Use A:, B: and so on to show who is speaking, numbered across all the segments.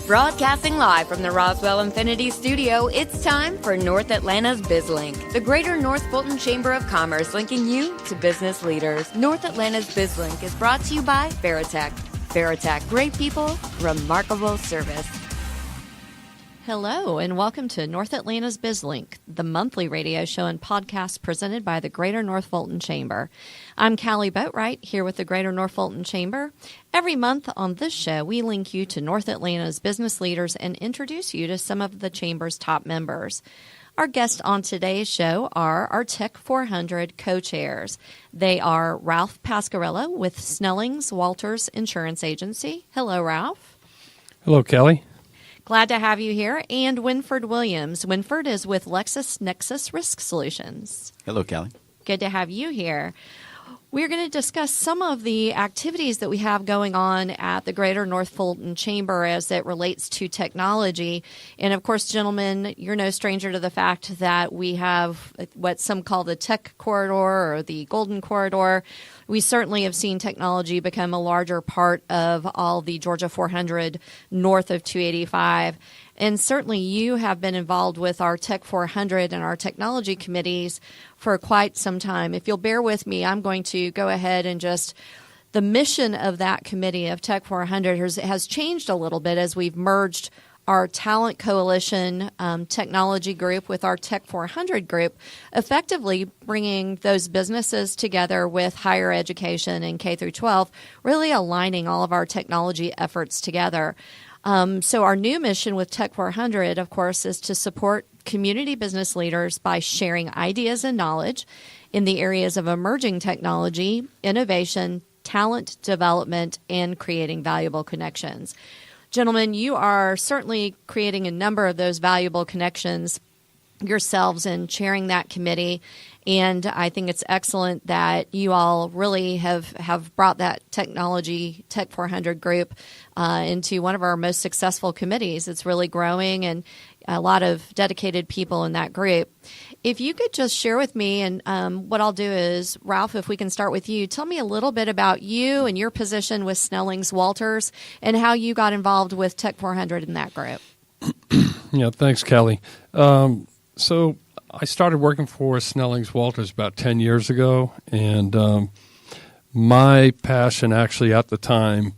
A: Broadcasting live from the Roswell Infinity Studio, it's time for North Atlanta's BIZLINK, the Greater North Fulton Chamber of Commerce, linking you to business leaders. North Atlanta's BIZLINK is brought to you by Veritech. Veritech, great people, remarkable service.
B: Hello, and welcome to North Atlanta's BIZLINK, the monthly radio show and podcast presented by the Greater North Fulton Chamber. I'm Kali Boatright, here with the Greater North Fulton Chamber. Every month on this show, we link you to North Atlanta's business leaders and introduce you to some of the Chamber's top members. Our guests on today's show are our Tech400 co-chairs. They are Ralph Pasquarello with Snellings Walters Insurance Agency. Hello, Ralph.
C: Hello, Kelly.
B: Glad to have you here. And Winford Williams. Winford is with LexisNexis Risk Solutions.
D: Hello, Kali.
B: Good to have you here. We're going to discuss some of the activities that we have going on at the Greater North Fulton Chamber as it relates to technology. And of course, gentlemen, you're no stranger to the fact that we have what some call the tech corridor or the golden corridor. We certainly have seen technology become a larger part of all the Georgia 400 north of 285. And certainly you have been involved with our Tech400 and our technology committees for quite some time. If you'll bear with me, I'm going to go ahead and just the mission of that committee of Tech400 has changed a little bit as we've merged our Talent Coalition technology group with our Tech400 group, effectively bringing those businesses together with higher education and K through 12, really aligning all of our technology efforts together. So our new mission with Tech400, of course, is to support community business leaders by sharing ideas and knowledge in the areas of emerging technology, innovation, talent development, and creating valuable connections. Gentlemen, you are certainly creating a number of those valuable connections yourselves and chairing that committee. And I think it's excellent that you all really have brought that technology Tech400 group into one of our most successful committees. It's really growing and a lot of dedicated people in that group. If you could just share with me, and what I'll do is, Ralph, if we can start with you, tell me a little bit about you and your position with Snellings Walters and how you got involved with Tech400 in that group.
C: Yeah, thanks, Kelly. So I started working for Snellings Walters about 10 years ago, and my passion actually at the time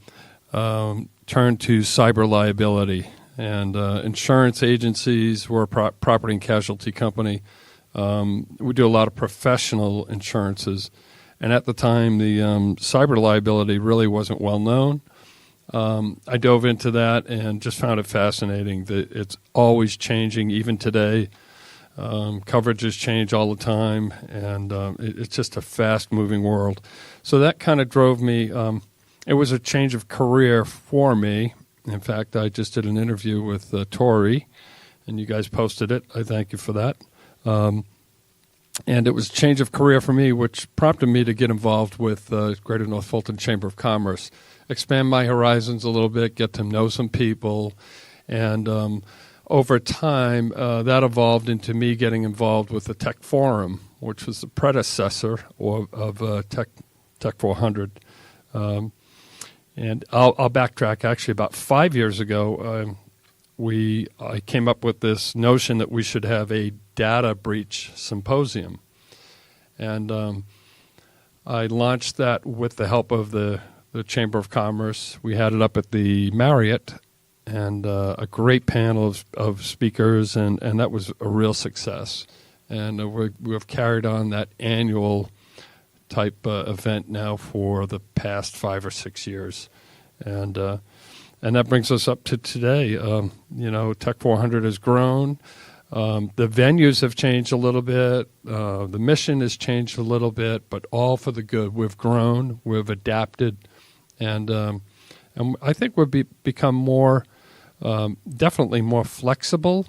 C: turned to cyber liability. And insurance agencies, we're a property and casualty company. We do a lot of professional insurances. And at the time, the cyber liability really wasn't well known. I dove into that and just found it fascinating that it's always changing, even today. Coverages change all the time, and it's just a fast-moving world. So that kind of drove me. It was a change of career for me. In fact, I just did an interview with Tori, and you guys posted it. I thank you for that. And it was a change of career for me, which prompted me to get involved with Greater North Fulton Chamber of Commerce, expand my horizons a little bit, get to know some people, and over time, that evolved into me getting involved with the Tech Forum, which was the predecessor of Tech 400. And I'll backtrack. Actually, about 5 years ago, I came up with this notion that we should have a data breach symposium. And I launched that with the help of the Chamber of Commerce. We had it up at the Marriott, and a great panel of speakers, and that was a real success. And we've carried on that annual type event now for the past 5 or 6 years. And that brings us up to today. Tech 400 has grown. The venues have changed a little bit. The mission has changed a little bit, but all for the good. We've grown. We've adapted. And I think we've become more, definitely more flexible.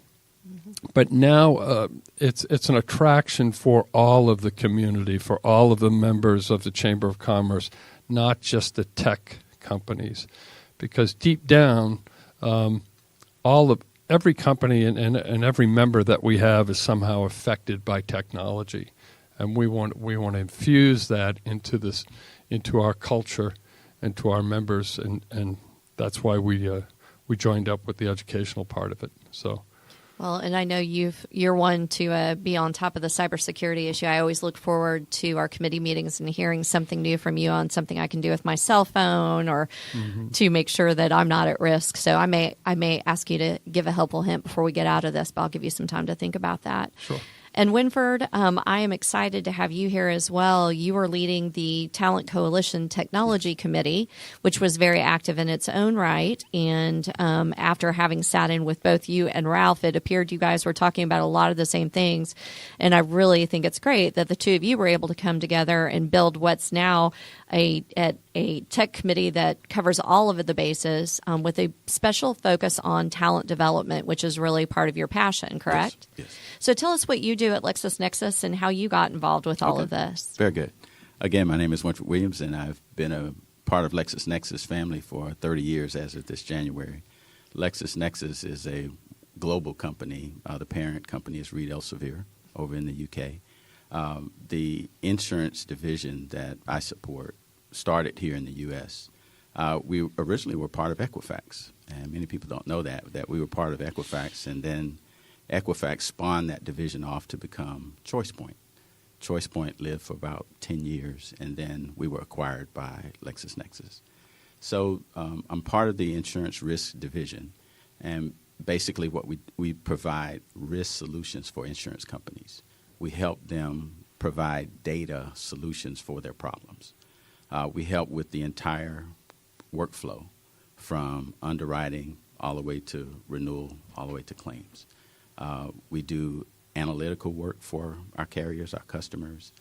C: But now it's an attraction for all of the community, for all of the members of the Chamber of Commerce, not just the tech companies. Because deep down, every company and every member that we have is somehow affected by technology. And we want to infuse that into our culture and to our members, and that's why we we joined up with the educational part of it. So.
B: Well, and I know you're one to be on top of the cybersecurity issue. I always look forward to our committee meetings and hearing something new from you on something I can do with my cell phone or to make sure that I'm not at risk. So I may ask you to give a helpful hint before we get out of this, but I'll give you some time to think about that.
C: Sure.
B: And Winford, I am excited to have you here as well. You are leading the Talent Coalition Technology Committee, which was very active in its own right. And after having sat in with both you and Ralph, it appeared you guys were talking about a lot of the same things. And I really think it's great that the two of you were able to come together and build what's now a tech committee that covers all of the bases with a special focus on talent development, which is really part of your passion, correct?
D: Yes.
B: So tell us what you do at LexisNexis and how you got involved with all of this.
D: Very good. Again, my name is Winford Williams, and I've been a part of LexisNexis family for 30 years as of this January. LexisNexis is a global company. The parent company is Reed Elsevier over in the UK. The insurance division that I support started here in the U.S. We originally were part of Equifax, and many people don't know that we were part of Equifax, and then Equifax spawned that division off to become ChoicePoint. ChoicePoint lived for about 10 years, and then we were acquired by LexisNexis. So I'm part of the insurance risk division, and basically what we provide risk solutions for insurance companies. We help them provide data solutions for their problems. We help with the entire workflow from underwriting all the way to renewal, all the way to claims. We do analytical work for our carriers, our customers.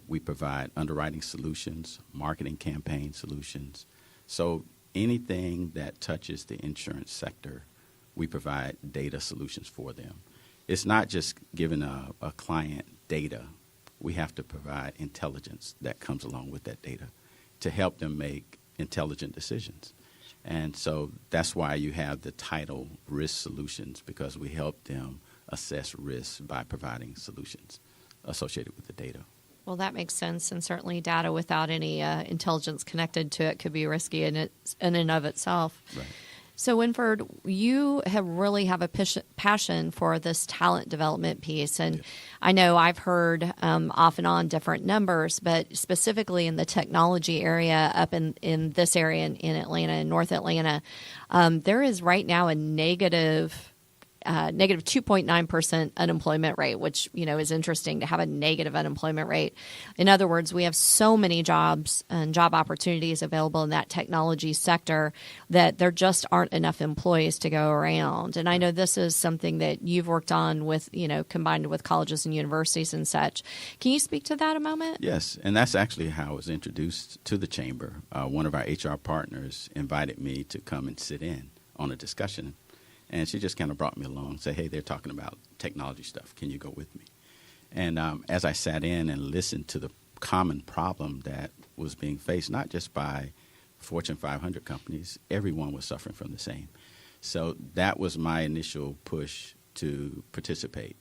D: We provide underwriting solutions, marketing campaign solutions. So anything that touches the insurance sector, we provide data solutions for them. It's not just giving a client data. We have to provide intelligence that comes along with that data to help them make intelligent decisions. And so that's why you have the title Risk Solutions, because we help them assess risk by providing solutions associated with the data.
B: Well, that makes sense, and certainly data without any intelligence connected to it could be risky in and of itself.
D: Right.
B: So, Winford, you really have a passion for this talent development piece. And yeah. I know I've heard off and on different numbers, but specifically in the technology area up in this area in Atlanta, in North Atlanta, there is right now a negative 2.9% unemployment rate, which, is interesting to have a negative unemployment rate. In other words, we have so many jobs and job opportunities available in that technology sector that there just aren't enough employees to go around. And I know this is something that you've worked on with, combined with colleges and universities and such. Can you speak to that a moment?
D: Yes, and that's actually how I was introduced to the chamber. One of our HR partners invited me to come and sit in on a discussion. And she just kind of brought me along and said, hey, they're talking about technology stuff. Can you go with me? And as I sat in and listened to the common problem that was being faced, not just by Fortune 500 companies, everyone was suffering from the same. So that was my initial push to participate.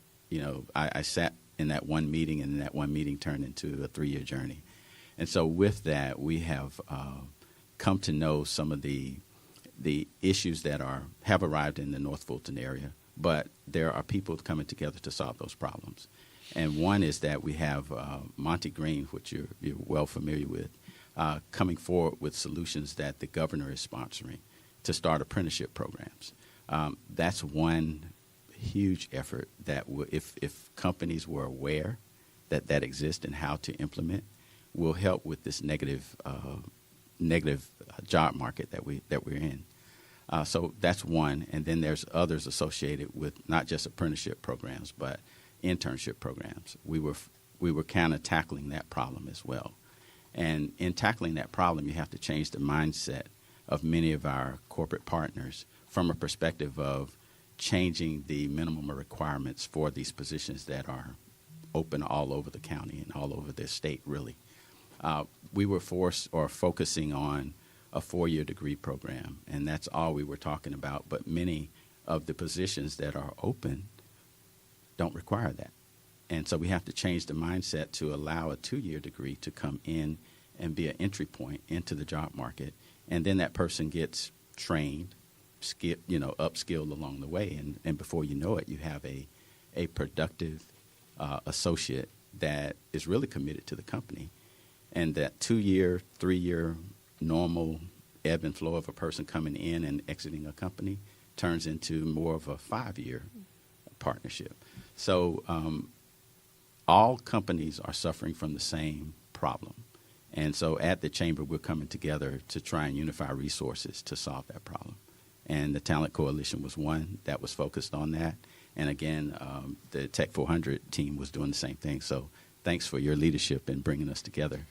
D: I sat in that one meeting, and that one meeting turned into a 3-year journey. And so with that, we have come to know some of the issues that have arrived in the North Fulton area, but there are people coming together to solve those problems. And one is that we have Monty Green, which you're well familiar with, coming forward with solutions that the governor is sponsoring to start apprenticeship programs. That's one huge effort that if companies were aware that exists and how to implement, will help with this negative job market that we're in. So that's one, and then there's others associated with not just apprenticeship programs, but internship programs. We were kind of tackling that problem as well. And in tackling that problem, you have to change the mindset of many of our corporate partners from a perspective of changing the minimum requirements for these positions that are open all over the county and all over the state, really. We were focusing on a 4-year degree program, and that's all we were talking about. But many of the positions that are open don't require that. And so we have to change the mindset to allow a 2-year degree to come in and be an entry point into the job market. And then that person gets trained, upskilled along the way, and before you know it, you have a productive associate that is really committed to the company, and that 2-year, 3-year normal ebb and flow of a person coming in and exiting a company turns into more of a 5-year partnership. So all companies are suffering from the same problem. And so at the Chamber, we're coming together to try and unify resources to solve that problem. And the Talent Coalition was one that was focused on that. And again, the Tech400 team was doing the same thing. So thanks for your leadership in bringing us together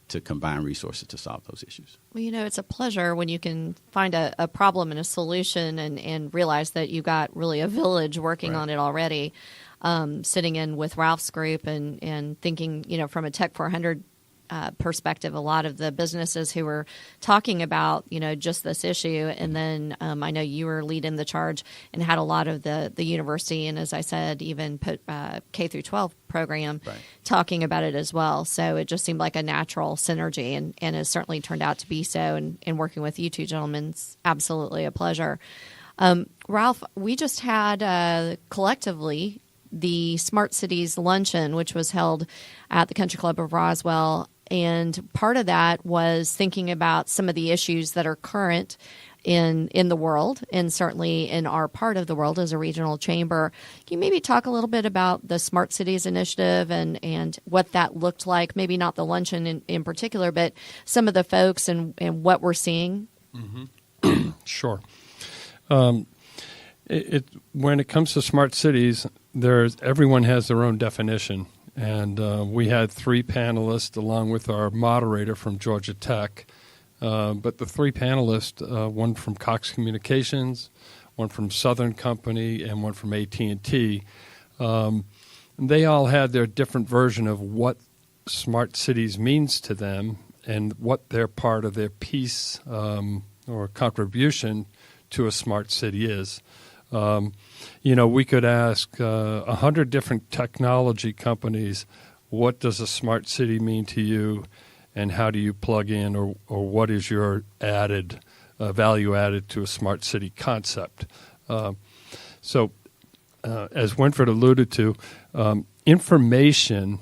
D: to combine resources to solve those issues.
B: Well, it's a pleasure when you can find a problem and a solution and realize that you got really a village working on it already. Sitting in with Ralph's group and thinking, from a Tech400 perspective, a lot of the businesses who were talking about, just this issue. And then I know you were leading the charge and had a lot of the university, and as I said, even put K through 12 program talking about it as well. So it just seemed like a natural synergy, and has certainly turned out to be so. And working with you two gentlemen is absolutely a pleasure. Ralph, we just had collectively the Smart Cities Luncheon, which was held at the Country Club of Roswell. And part of that was thinking about some of the issues that are current in the world, and certainly in our part of the world as a regional chamber. Can you maybe talk a little bit about the Smart Cities initiative and what that looked like? Maybe not the luncheon in particular, but some of the folks and what we're seeing?
C: Mm-hmm. Sure. When it comes to smart cities, everyone has their own definition. And we had 3 panelists along with our moderator from Georgia Tech. But the 3 panelists, one from Cox Communications, one from Southern Company, and one from AT&T, they all had their different version of what smart cities means to them and what their part of their piece or contribution to a smart city is. We could ask 100 different technology companies, what does a smart city mean to you, and how do you plug in, or what is your added value added to a smart city concept? So, as Winford alluded to, information,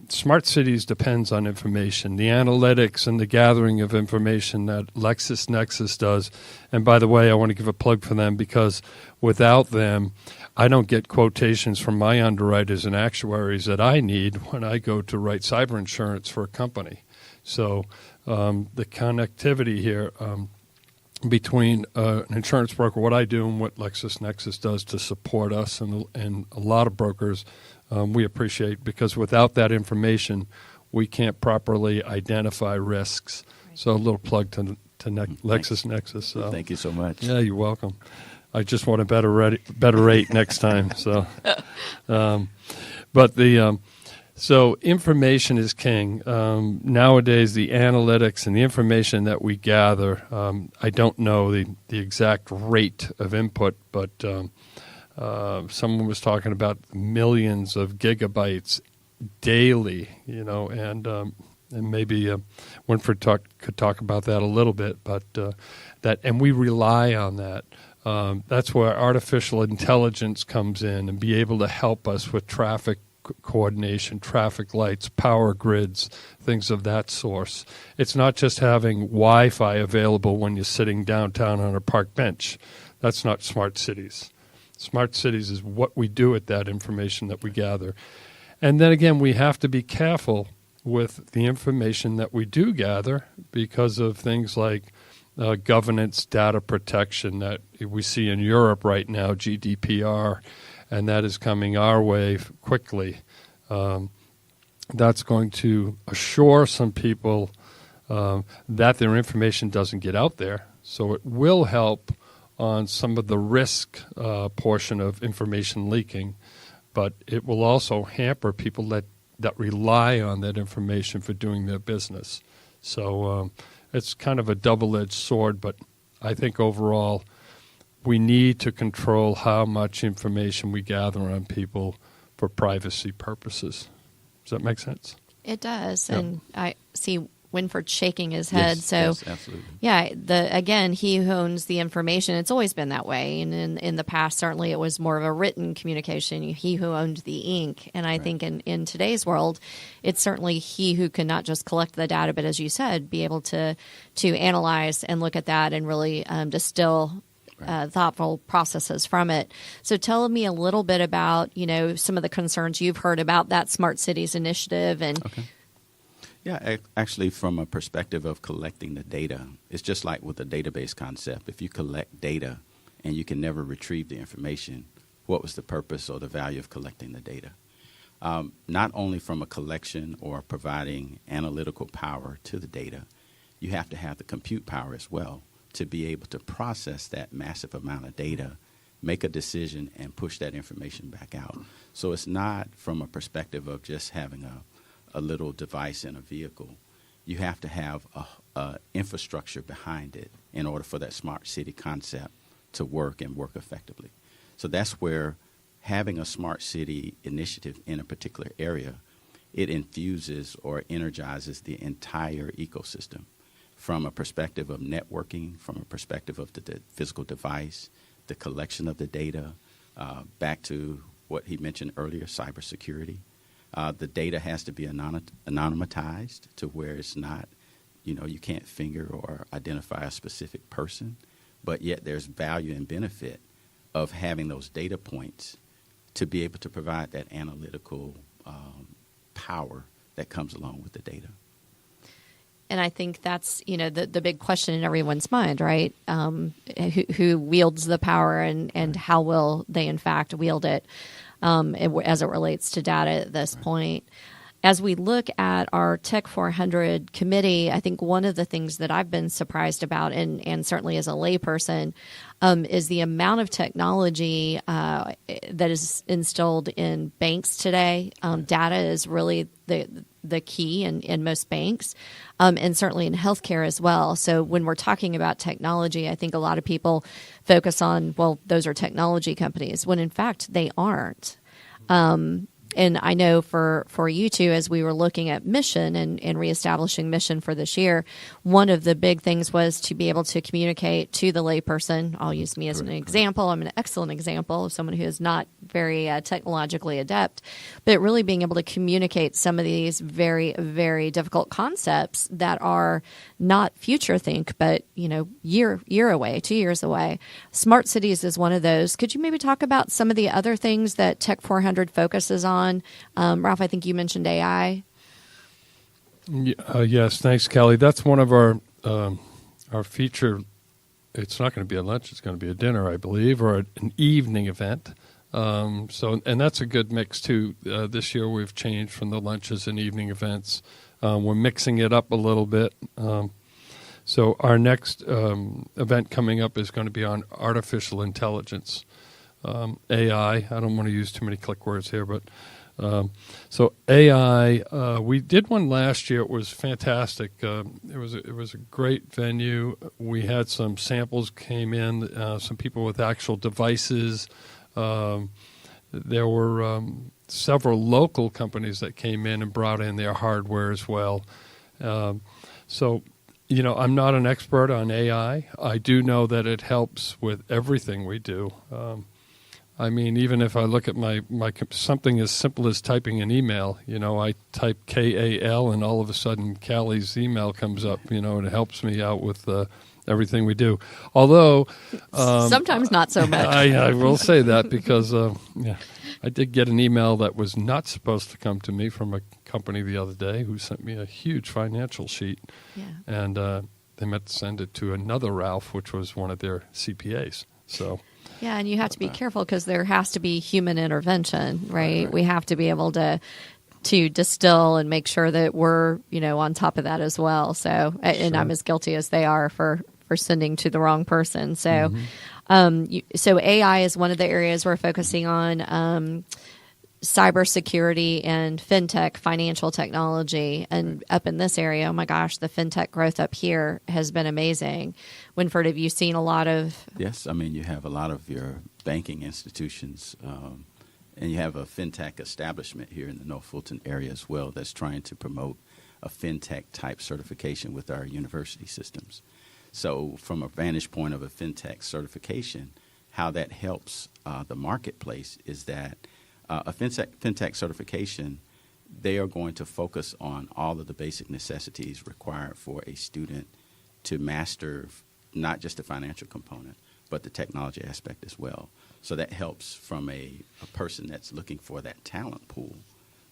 C: smart cities depends on information, the analytics and the gathering of information that LexisNexis does. And by the way, I want to give a plug for them, because without them, I don't get quotations from my underwriters and actuaries that I need when I go to write cyber insurance for a company. So the connectivity here between an insurance broker, what I do, and what LexisNexis does to support us and a lot of brokers, we appreciate, because without that information, we can't properly identify risks. Right. So a little plug to LexisNexis.
D: Thank you so much.
C: Yeah, you're welcome. I just want a better rate next time. So, so information is king. Nowadays, the analytics and the information that we gather, I don't know the exact rate of input, but someone was talking about millions of gigabytes daily, and maybe Winford could talk about that a little bit, but and we rely on that. That's where artificial intelligence comes in and be able to help us with traffic coordination, traffic lights, power grids, things of that source. It's not just having Wi-Fi available when you're sitting downtown on a park bench. That's not smart cities. Smart cities is what we do with that information that we gather. And then again, we have to be careful with the information that we do gather because of things like governance, data protection that we see in Europe right now, GDPR, and that is coming our way quickly. That's going to assure some people that their information doesn't get out there. So it will help on some of the risk portion of information leaking, but it will also hamper people that rely on that information for doing their business. So it's kind of a double-edged sword, but I think overall we need to control how much information we gather on people for privacy purposes. Does that make sense?
B: It does.
C: Yep.
B: And I see Winford shaking his head.
D: Yes, absolutely.
B: Yeah, again, he who owns the information. It's always been that way, and in the past, certainly, it was more of a written communication. He who owned the ink, and I think in today's world, it's certainly he who can not just collect the data, but as you said, be able to analyze and look at that and really distill thoughtful processes from it. So tell me a little bit about, some of the concerns you've heard about that Smart Cities initiative. And
D: Yeah, actually, from a perspective of collecting the data, it's just like with the database concept. If you collect data and you can never retrieve the information, what was the purpose or the value of collecting the data? Not only from a collection or providing analytical power to the data, you have to have the compute power as well to be able to process that massive amount of data, make a decision, and push that information back out. So it's not from a perspective of just having a little device in a vehicle. You have to have a infrastructure behind it in order for that smart city concept to work and work effectively. So that's where having a smart city initiative in a particular area, it infuses or energizes the entire ecosystem from a perspective of networking, from a perspective of the physical device, the collection of the data, back to what he mentioned earlier, cybersecurity. The data has to be anonymized to where it's not, you can't finger or identify a specific person, but yet there's value and benefit of having those data points to be able to provide that analytical power that comes along with the data.
B: And I think that's, the big question in everyone's mind, right? Who wields the power and how will they, in fact, wield it as it relates to data at this point. As we look at our Tech400 committee, I think one of the things that I've been surprised about, and certainly as a layperson, is the amount of technology that is installed in banks today. Data is really the key in most banks, and certainly in healthcare as well. So when we're talking about technology, I think a lot of people focus on, well, those are technology companies, when in fact they aren't. And I know for you two, as we were looking at mission and reestablishing mission for this year, one of the big things was to be able to communicate to the layperson. I'll use me as an example. I'm an excellent example of someone who is not very technologically adept, but really being able to communicate some of these very, very difficult concepts that are not future think, but year away, 2 years away. Smart cities is one of those. Could you maybe talk about some of the other things that Tech400 focuses on? Ralph, I think you mentioned AI.
C: Yes, thanks, Kali. That's one of our feature. It's not going to be a lunch; it's going to be a dinner, I believe, or an evening event. And that's a good mix too. This year we've changed from the lunches and evening events. We're mixing it up a little bit. So our next event coming up is going to be on artificial intelligence, AI. I don't want to use too many click words here, but so AI. We did one last year. It was fantastic. It was a great venue. We had some samples came in. Some people with actual devices. There were several local companies that came in and brought in their hardware as well. So, I'm not an expert on AI. I do know that it helps with everything we do. I mean, even if I look at my something as simple as typing an email, I type KAL and all of a sudden Kali's email comes up, and it helps me out with everything we do. Although
B: sometimes not so much.
C: I will say that because I did get an email that was not supposed to come to me from a company the other day who sent me a huge financial sheet, and they meant to send it to another Ralph, which was one of their CPAs. So.
B: Yeah, and you have to be careful because there has to be human intervention, right? We have to be able to distill and make sure that we're, on top of that as well. So, and I'm as guilty as they are for sending to the wrong person. So, so AI is one of the areas we're focusing on. Cybersecurity and fintech, financial technology, and up in this area, oh my gosh, the fintech growth up here has been amazing. Winford, have you seen a lot of?
D: Yes, I mean you have a lot of your banking institutions, and you have a fintech establishment here in the North Fulton area as well that's trying to promote a fintech type certification with our university systems. So from a vantage point of a fintech certification, how that helps the marketplace is that a fintech certification, they are going to focus on all of the basic necessities required for a student to master not just the financial component, but the technology aspect as well. So that helps from a person that's looking for that talent pool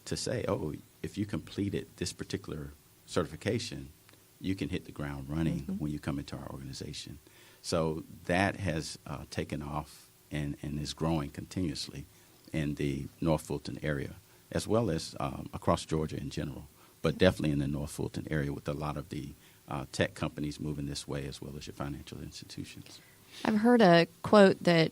D: to say, oh, if you completed this particular certification, you can hit the ground running when you come into our organization. So that has taken off and is growing continuously in the North Fulton area, as well as across Georgia in general, but definitely in the North Fulton area with a lot of the tech companies moving this way, as well as your financial institutions.
B: I've heard a quote that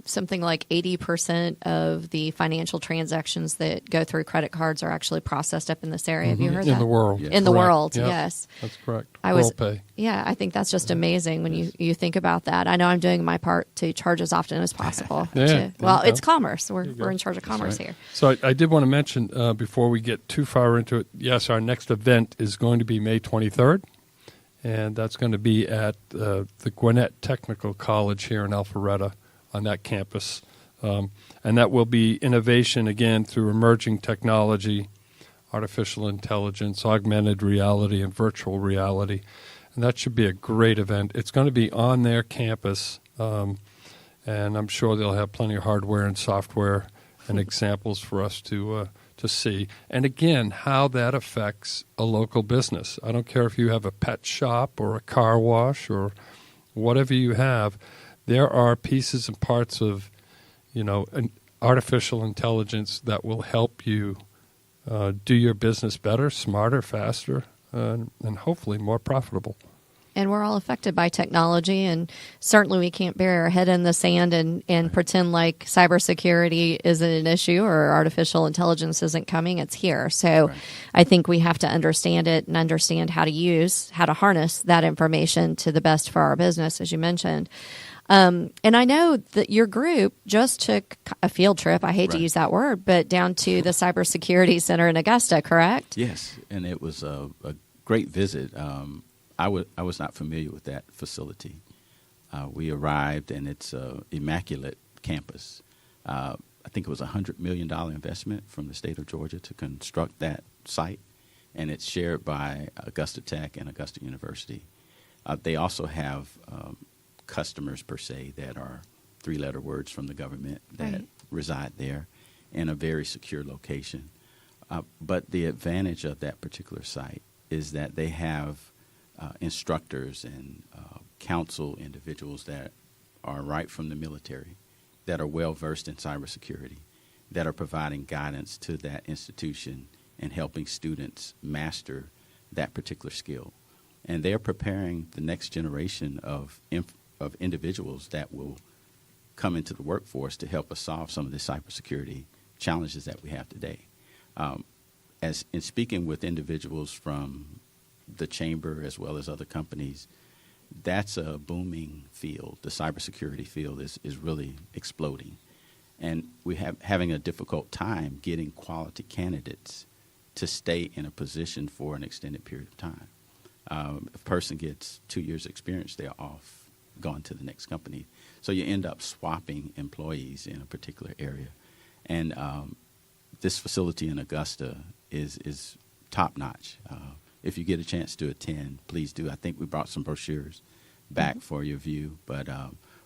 B: something like 80% of the financial transactions that go through credit cards are actually processed up in this area. Have you heard that?
C: In the world.
D: Yes.
B: In the
C: Correct.
B: world,
C: Yep.
B: yes.
C: That's correct.
B: I
C: I
B: think that's just amazing when you think about that. I know I'm doing my part to charge as often as possible.
C: Yeah,
B: Well,
C: there you
B: it's
C: go.
B: commerce. We're in charge of commerce here.
C: So I did want to mention before we get too far into it, yes, our next event is going to be May 23rd, and that's going to be at the Gwinnett Technical College here in Alpharetta on that campus. And that will be innovation, again, through emerging technology, artificial intelligence, augmented reality, and virtual reality. And that should be a great event. It's going to be on their campus, and I'm sure they'll have plenty of hardware and software and examples for us to see. And again, how that affects a local business. I don't care if you have a pet shop or a car wash or whatever you have. There are pieces and parts of an artificial intelligence that will help you do your business better, smarter, faster, and hopefully more profitable.
B: And we're all affected by technology, and certainly we can't bury our head in the sand and pretend like cybersecurity isn't an issue or artificial intelligence isn't coming. It's here. So I think we have to understand it and understand how to harness that information to the best for our business, as you mentioned. And I know that your group just took a field trip, I hate to use that word, but down to the Cybersecurity Center in Augusta, correct?
D: Yes, and it was a great visit. I was not familiar with that facility. We arrived, and it's an immaculate campus. I think it was a $100 million investment from the state of Georgia to construct that site, and it's shared by Augusta Tech and Augusta University. They also have customers, per se, that are three-letter words from the government that reside there in a very secure location. But the advantage of that particular site is that they have instructors and counsel individuals that are right from the military, that are well-versed in cybersecurity, that are providing guidance to that institution and helping students master that particular skill. And they're preparing the next generation of individuals that will come into the workforce to help us solve some of the cybersecurity challenges that we have today. As in speaking with individuals from the chamber as well as other companies, that's a booming field. The cybersecurity field is really exploding. And we have having a difficult time getting quality candidates to stay in a position for an extended period of time. If a person gets 2 years experience, they're off, gone to the next company. So you end up swapping employees in a particular area. And this facility in Augusta is top-notch. If you get a chance to attend, please do. I think we brought some brochures back for your view. But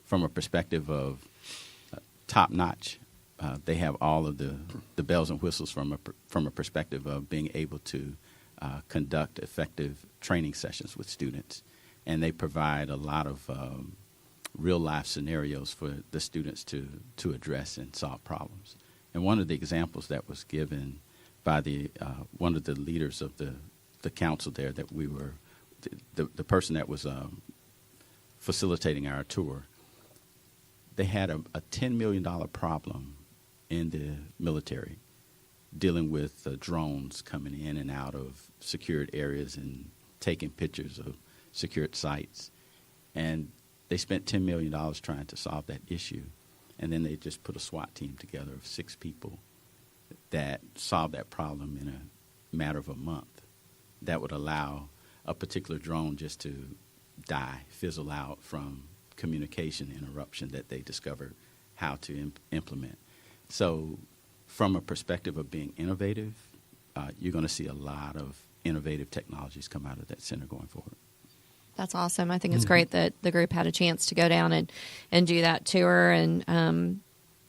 D: from a perspective of top-notch, they have all of the bells and whistles from a perspective of being able to conduct effective training sessions with students. And they provide a lot of real-life scenarios for the students to address and solve problems. And one of the examples that was given by one of the leaders of the council there, that we were the person that was facilitating our tour, they had a $10 million problem in the military dealing with drones coming in and out of secured areas and taking pictures of secured sites. And they spent $10 million trying to solve that issue. And then they just put a SWAT team together of 6 people that solved that problem in a matter of a month. that would allow a particular drone just to die, fizzle out from communication interruption that they discovered how to implement. So from a perspective of being innovative, you're going to see a lot of innovative technologies come out of that center going forward.
B: That's awesome. I think it's great that the group had a chance to go down and do that tour. And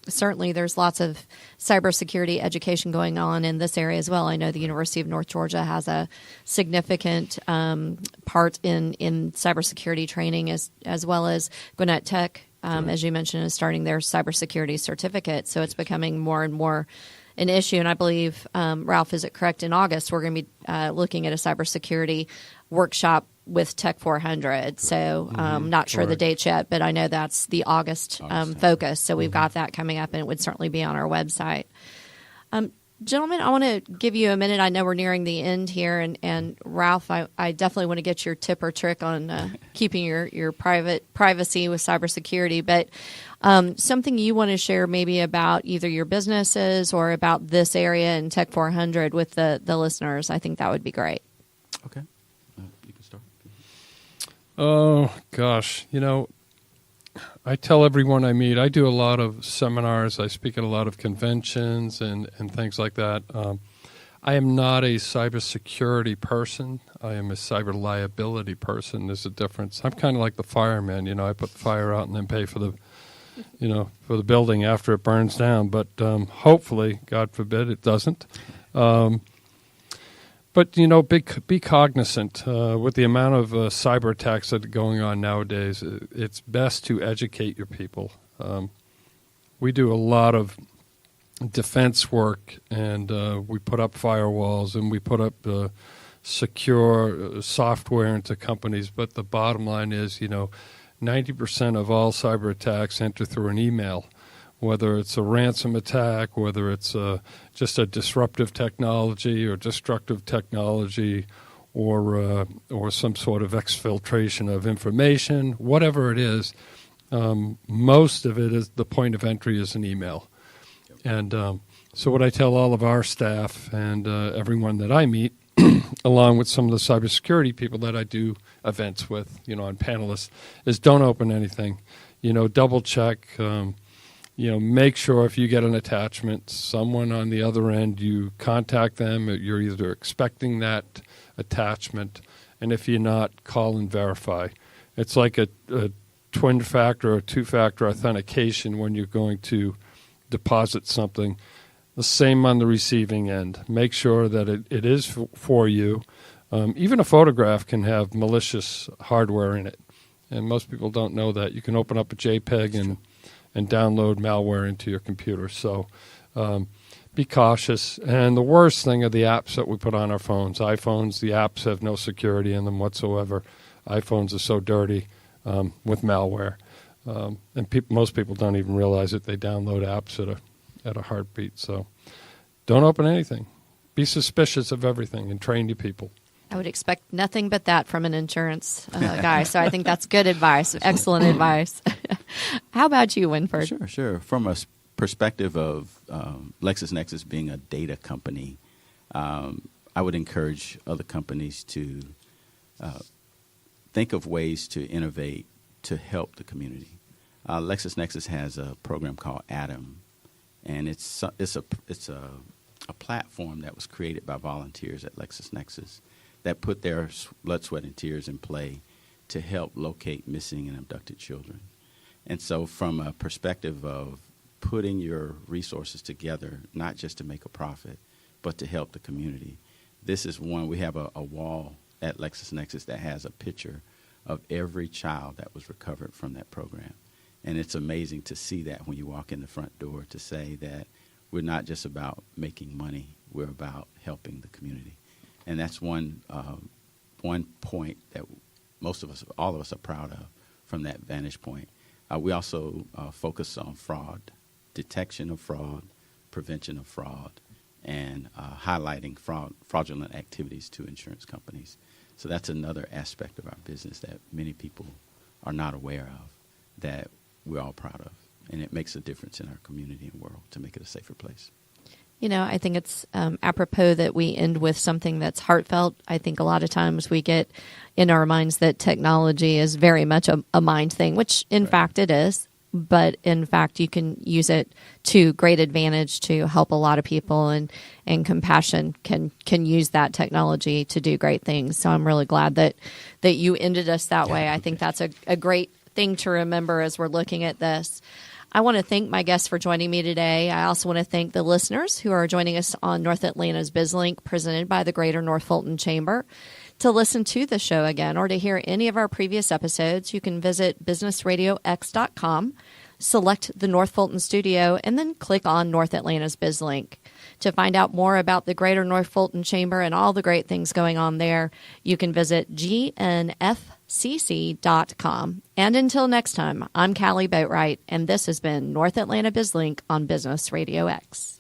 B: certainly there's lots of cybersecurity education going on in this area as well. I know the University of North Georgia has a significant part in cybersecurity training as well as Gwinnett Tech, as you mentioned, is starting their cybersecurity certificate. So it's becoming more and more an issue. And I believe, Ralph, is it correct, in August we're going to be looking at a cybersecurity workshop with Tech400. So not sure the dates yet, but I know that's the August focus. So we've got that coming up, and it would certainly be on our website. Gentlemen, I want to give you a minute. I know we're nearing the end here, and Ralph, I definitely want to get your tip or trick on keeping your privacy with cybersecurity. But something you want to share maybe about either your businesses or about this area in Tech400 with the listeners, I think that would be great.
D: Okay. You can start.
C: Oh, gosh. I tell everyone I meet, I do a lot of seminars, I speak at a lot of conventions and things like that. I am not a cybersecurity person. I am a cyber liability person. There's a difference. I'm kind of like the fireman. I put the fire out and then pay for the building after it burns down. But hopefully, God forbid, it doesn't. But, be cognizant. With the amount of cyber attacks that are going on nowadays, it's best to educate your people. We do a lot of defense work, and we put up firewalls, and we put up secure software into companies. But the bottom line is, 90% of all cyber attacks enter through an email. Whether it's a ransom attack, whether it's just a disruptive technology or destructive technology, or some sort of exfiltration of information, whatever it is, most of it is the point of entry is an email. And so what I tell all of our staff and everyone that I meet, along with some of the cybersecurity people that I do events with, on panelists, is don't open anything. Double check. Make sure if you get an attachment, someone on the other end, you contact them. You're either expecting that attachment, and if you're not, call and verify. It's like a twin factor or two-factor authentication when you're going to deposit something. The same on the receiving end. Make sure that it is for you. Even a photograph can have malicious hardware in it, and most people don't know that. You can open up a JPEG and download malware into your computer. So be cautious. And the worst thing are the apps that we put on our phones. iPhones, the apps have no security in them whatsoever. iPhones are so dirty with malware. And most people don't even realize it. They download apps at a heartbeat. So don't open anything. Be suspicious of everything and train your people.
B: I would expect nothing but that from an insurance guy. So I think that's good advice, excellent advice. How about you, Winford?
D: Sure. From a perspective of LexisNexis being a data company, I would encourage other companies to think of ways to innovate to help the community. LexisNexis has a program called Atom, and it's a platform that was created by volunteers at LexisNexis that put their blood, sweat, and tears in play to help locate missing and abducted children. And so from a perspective of putting your resources together, not just to make a profit, but to help the community, this is one. We have a wall at LexisNexis that has a picture of every child that was recovered from that program. And it's amazing to see that when you walk in the front door, to say that we're not just about making money, we're about helping the community. And that's one point that all of us are proud of from that vantage point. We also focus on fraud, detection of fraud, prevention of fraud, and highlighting fraudulent activities to insurance companies. So that's another aspect of our business that many people are not aware of, that we're all proud of. And it makes a difference in our community and world to make it a safer place.
B: I think it's apropos that we end with something that's heartfelt. I think a lot of times we get in our minds that technology is very much a mind thing, which in fact it is. But in fact, you can use it to great advantage to help a lot of people, and Compassion can use that technology to do great things. So I'm really glad that you ended us that way. I think that's a great thing to remember as we're looking at this. I want to thank my guests for joining me today. I also want to thank the listeners who are joining us on North Atlanta's BIZLINK, presented by the Greater North Fulton Chamber. To listen to the show again or to hear any of our previous episodes, you can visit businessradiox.com, select the North Fulton studio, and then click on North Atlanta's BIZLINK. To find out more about the Greater North Fulton Chamber and all the great things going on there, you can visit GNFCC.com. And until next time, I'm Kali Boatright, and this has been North Atlanta BIZLINK on Business Radio X.